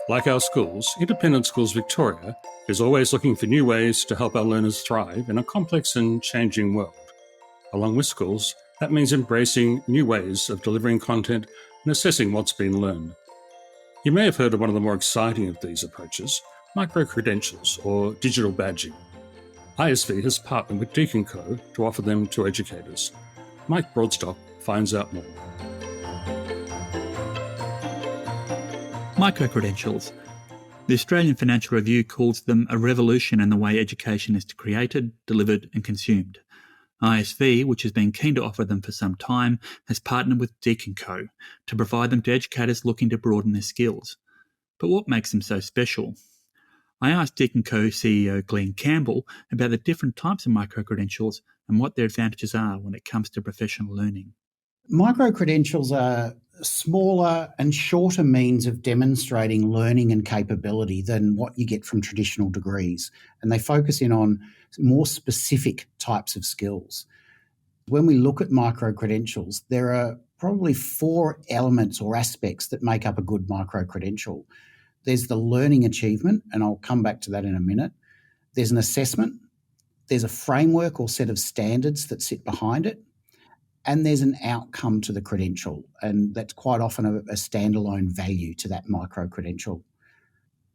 Like our schools, Independent Schools Victoria is always looking for new ways to help our learners thrive in a complex and changing world. Along with schools, that means embracing new ways of delivering content and assessing what's been learned. You may have heard of one of the more exciting of these approaches, Microcredentials or digital badging. ISV has partnered with DeakinCo to offer them to educators. Mike Broadstock finds out more. Microcredentials. The Australian Financial Review calls them a revolution in the way education is created, delivered and consumed. ISV, which has been keen to offer them for some time, has partnered with DeakinCo to provide them to educators looking to broaden their skills. But what makes them so special? I asked DeakinCo CEO Glenn Campbell about the different types of microcredentials and what their advantages are when it comes to professional learning. Microcredentials are smaller and shorter means of demonstrating learning and capability than what you get from traditional degrees, and they focus in on more specific types of skills. When we look at microcredentials, there are probably 4 elements or aspects that make up a good microcredential. There's the learning achievement, and I'll come back to that in a minute. There's an assessment. There's a framework or set of standards that sit behind it. And there's an outcome to the credential, and that's quite often a standalone value to that micro-credential.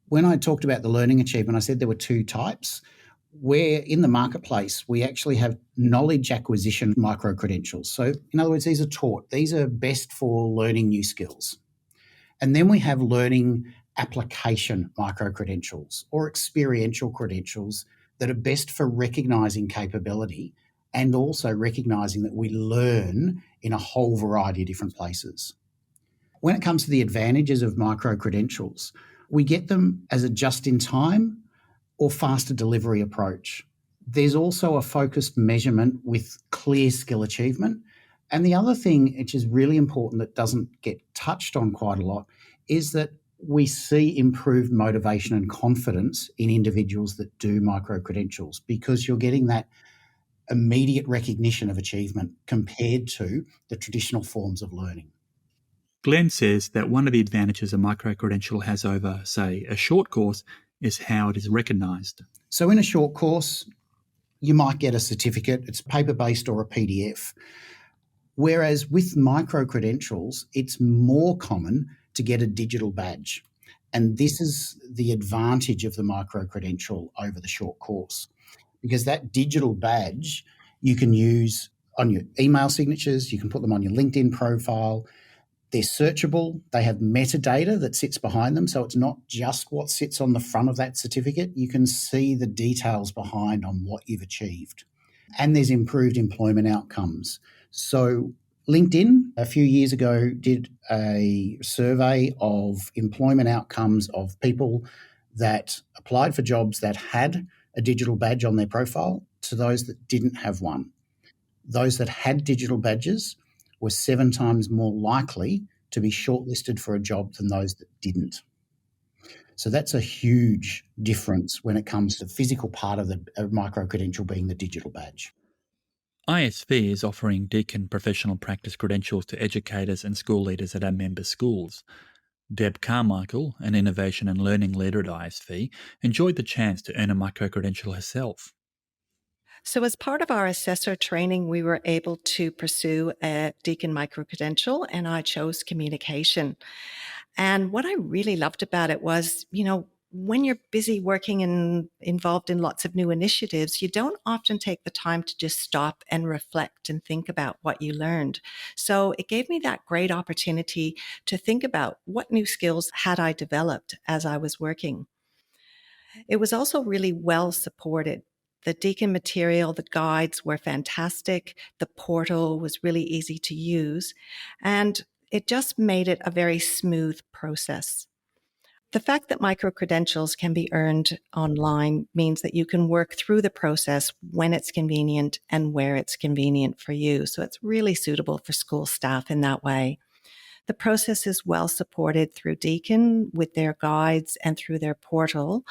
When I talked about the learning achievement, I said there were 2 types. Where in the marketplace, we actually have knowledge acquisition micro-credentials. So in other words, these are taught. These are best for learning new skills. And then we have learning application micro-credentials or experiential credentials that are best for recognising capability and also recognising that we learn in a whole variety of different places. When it comes to the advantages of micro-credentials, we get them as a just-in-time or faster delivery approach. There's also a focused measurement with clear skill achievement. And the other thing, which is really important that doesn't get touched on quite a lot, is that we see improved motivation and confidence in individuals that do micro-credentials because you're getting that immediate recognition of achievement compared to the traditional forms of learning. Glenn says that one of the advantages a microcredential has over, say, a short course is how it is recognised. So in a short course, you might get a certificate. It's paper-based or a PDF. Whereas with microcredentials, it's more common to get a digital badge. And this is the advantage of the microcredential over the short course, because that digital badge you can use on your email signatures, you can put them on your LinkedIn profile. They're searchable. They have metadata that sits behind them. So it's not just what sits on the front of that certificate. You can see the details behind on what you've achieved. And there's improved employment outcomes. So LinkedIn a few years ago did a survey of employment outcomes of people that applied for jobs that had a digital badge on their profile to those that didn't have one. Those that had digital badges were 7 times more likely to be shortlisted for a job than those that didn't. So that's a huge difference when it comes to the physical part of the micro-credential being the digital badge. ISV is offering Deakin professional practice credentials to educators and school leaders at our member schools. Deb Carmichael, an innovation and learning leader at ISV, enjoyed the chance to earn a microcredential herself. So as part of our assessor training, we were able to pursue a Deakin microcredential, and I chose communication. And what I really loved about it was, when you're busy working and involved in lots of new initiatives, you don't often take the time to just stop and reflect and think about what you learned. So it gave me that great opportunity to think about what new skills had I developed as I was working. It was also really well supported. The Deakin material, the guides were fantastic. The portal was really easy to use, and it just made it a very smooth process. The fact that microcredentials can be earned online means that you can work through the process when it's convenient and where it's convenient for you. So it's really suitable for school staff in that way. The process is well supported through Deakin with their guides and through their portal,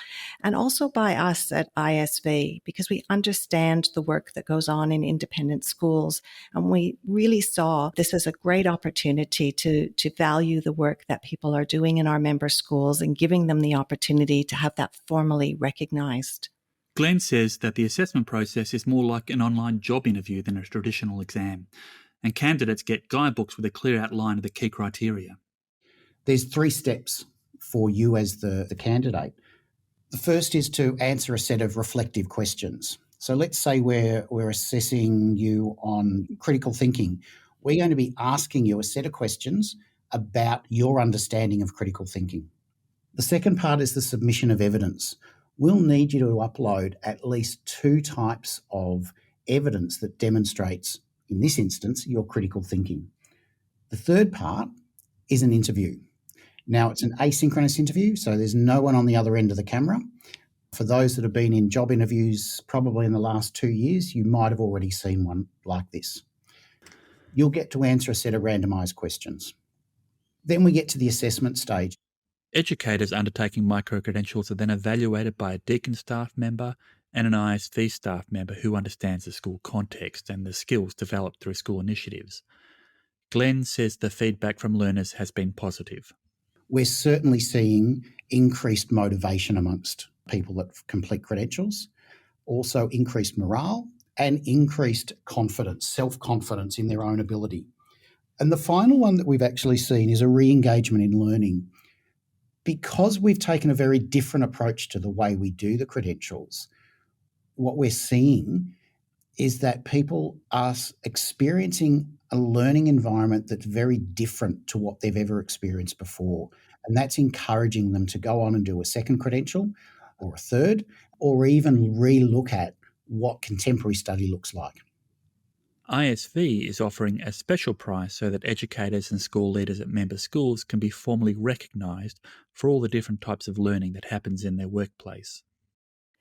and also by us at ISV, because we understand the work that goes on in independent schools. And we really saw this as a great opportunity to value the work that people are doing in our member schools and giving them the opportunity to have that formally recognised. Glenn says that the assessment process is more like an online job interview than a traditional exam, and candidates get guidebooks with a clear outline of the key criteria. There's 3 steps for you as the candidate. The first is to answer a set of reflective questions. So let's say we're assessing you on critical thinking. We're going to be asking you a set of questions about your understanding of critical thinking. The second part is the submission of evidence. We'll need you to upload at least 2 types of evidence that demonstrates, in this instance, your critical thinking. The third part is an interview. Now, it's an asynchronous interview, so there's no one on the other end of the camera. For those that have been in job interviews probably in the last 2 years, you might have already seen one like this. You'll get to answer a set of randomised questions. Then we get to the assessment stage. Educators undertaking microcredentials are then evaluated by a Deakin staff member and an ISV staff member who understands the school context and the skills developed through school initiatives. Glenn says the feedback from learners has been positive. We're certainly seeing increased motivation amongst people that complete credentials, also increased morale and increased confidence, self-confidence in their own ability. And the final one that we've actually seen is a re-engagement in learning. Because we've taken a very different approach to the way we do the credentials, what we're seeing is that people are experiencing a learning environment that's very different to what they've ever experienced before. And that's encouraging them to go on and do a second credential or a third, or even re-look at what contemporary study looks like. ISV is offering a special price so that educators and school leaders at member schools can be formally recognised for all the different types of learning that happens in their workplace.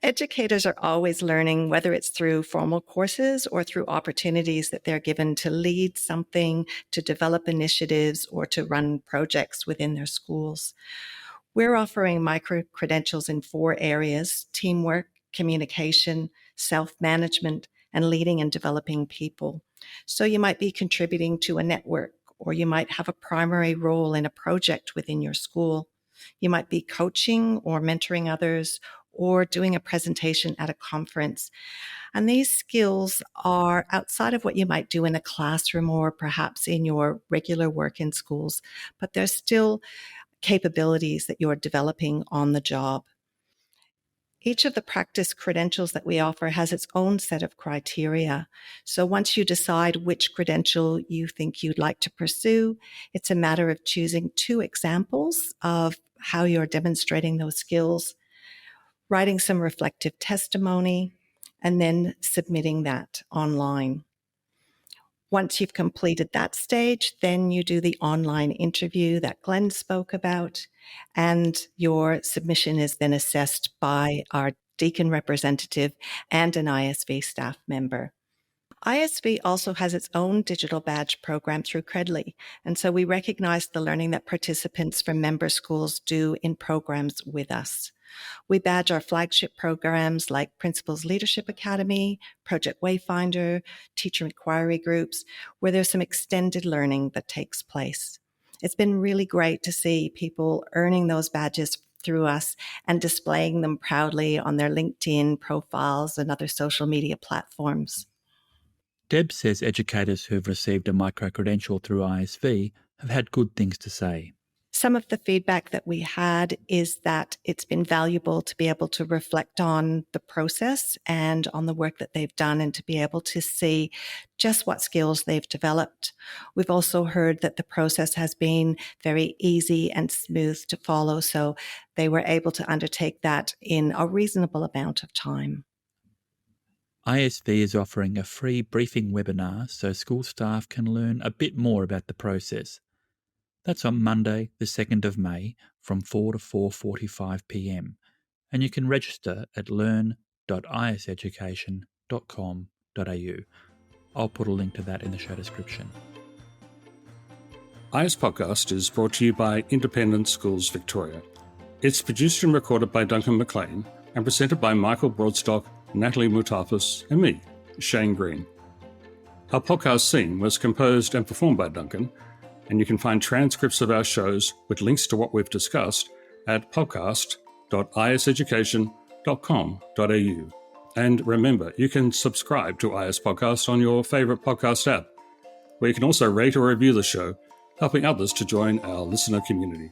Educators are always learning, whether it's through formal courses or through opportunities that they're given to lead something, to develop initiatives, or to run projects within their schools. We're offering micro-credentials in 4 areas: teamwork, communication, self-management, and leading and developing people. So you might be contributing to a network, or you might have a primary role in a project within your school. You might be coaching or mentoring others, or doing a presentation at a conference. And these skills are outside of what you might do in a classroom or perhaps in your regular work in schools, but they're still capabilities that you're developing on the job. Each of the practice credentials that we offer has its own set of criteria. So once you decide which credential you think you'd like to pursue, it's a matter of choosing 2 examples of how you're demonstrating those skills, writing some reflective testimony, and then submitting that online. Once you've completed that stage, then you do the online interview that Glenn spoke about, and your submission is then assessed by our Deakin representative and an ISV staff member. ISV also has its own digital badge program through Credly, and so we recognize the learning that participants from member schools do in programs with us. We badge our flagship programs like Principals Leadership Academy, Project Wayfinder, Teacher Inquiry Groups, where there's some extended learning that takes place. It's been really great to see people earning those badges through us and displaying them proudly on their LinkedIn profiles and other social media platforms. Deb says educators who've received a microcredential through ISV have had good things to say. Some of the feedback that we had is that it's been valuable to be able to reflect on the process and on the work that they've done and to be able to see just what skills they've developed. We've also heard that the process has been very easy and smooth to follow, so they were able to undertake that in a reasonable amount of time. ISV is offering a free briefing webinar so school staff can learn a bit more about the process. That's on Monday, the 2nd of May, from 4 to 4:45 p.m, and you can register at learn.iseducation.com.au. I'll put a link to that in the show description. IS Podcast is brought to you by Independent Schools Victoria. It's produced and recorded by Duncan McLean and presented by Michael Broadstock, Natalie Mutafis, and me, Shane Green. Our podcast theme was composed and performed by Duncan, and you can find transcripts of our shows with links to what we've discussed at podcast.iseducation.com.au. And remember, you can subscribe to IS Podcast on your favourite podcast app, where you can also rate or review the show, helping others to join our listener community.